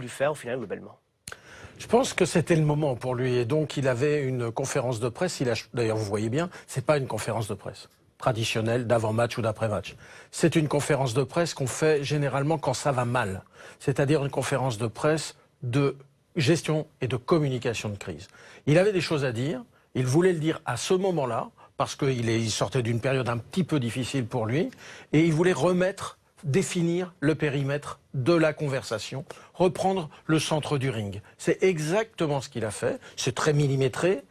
voulu faire au final globalement? Je pense que c'était le moment pour lui et donc il avait une conférence de presse. D'ailleurs, vous voyez bien, c'est pas une conférence de presse traditionnelle d'avant-match ou d'après-match. C'est une conférence de presse qu'on fait généralement quand ça va mal. C'est-à-dire une conférence de presse de gestion et de communication de crise. Il avait des choses à dire, il voulait le dire à ce moment-là, parce qu'il sortait d'une période un petit peu difficile pour lui, et il voulait définir le périmètre de la conversation, reprendre le centre du ring. C'est exactement ce qu'il a fait, c'est très millimétré,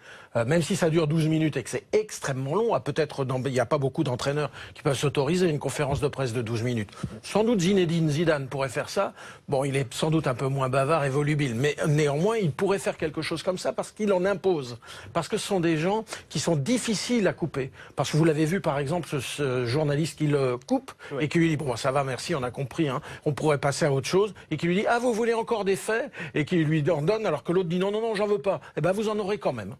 même si ça dure 12 minutes et que c'est extrêmement long, il n'y a pas beaucoup d'entraîneurs qui peuvent s'autoriser une conférence de presse de 12 minutes. Sans doute Zinedine Zidane pourrait faire ça, bon il est sans doute un peu moins bavard et volubile, mais néanmoins il pourrait faire quelque chose comme ça parce qu'il en impose, parce que ce sont des gens qui sont difficiles à couper, parce que vous l'avez vu par exemple ce journaliste qui le coupe et qui lui dit bon ça va merci on a compris, hein, on pourrait passer à autre chose, et qui lui dit ah vous voulez encore des faits, et qui lui en donne alors que l'autre dit non non non j'en veux pas, et ben vous en aurez quand même.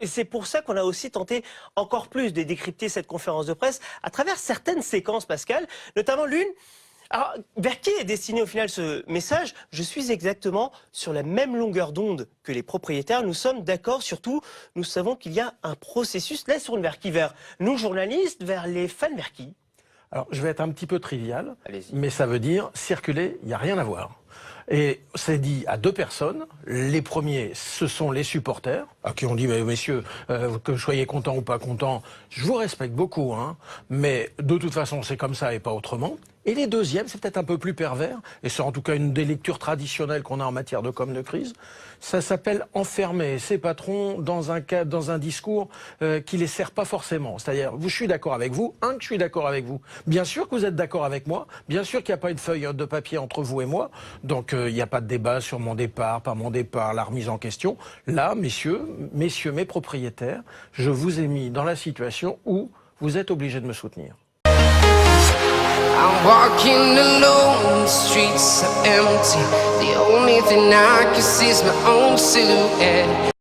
Et c'est pour ça qu'on a aussi tenté encore plus de décrypter cette conférence de presse à travers certaines séquences, Pascal, notamment l'une. Alors, vers qui est destiné au final ce message? Je suis exactement sur la même longueur d'onde que les propriétaires. Nous sommes d'accord, surtout, nous savons qu'il y a un processus. Là, sur vers qui? Vers nous, journalistes, vers les fans, vers qui? Alors, je vais être un petit peu trivial, mais ça veut dire circuler, il n'y a rien à voir. Et c'est dit à deux personnes. Les premiers, ce sont les supporters, à qui on dit mais messieurs, que vous soyez contents ou pas contents, je vous respecte beaucoup, hein, mais de toute façon c'est comme ça et pas autrement. Et les deuxièmes, c'est peut-être un peu plus pervers, et c'est en tout cas une des lectures traditionnelles qu'on a en matière de com de crise. Ça s'appelle enfermer ses patrons dans un discours qui les sert pas forcément. C'est-à-dire, je suis d'accord avec vous, que je suis d'accord avec vous. Bien sûr que vous êtes d'accord avec moi, bien sûr qu'il n'y a pas une feuille de papier entre vous et moi, donc il n'y a pas de débat sur mon départ, pas mon départ, la remise en question. Là, messieurs, mes propriétaires, je vous ai mis dans la situation où vous êtes obligés de me soutenir. I'm walking alone, the streets are empty. The only thing I can see is my own silhouette.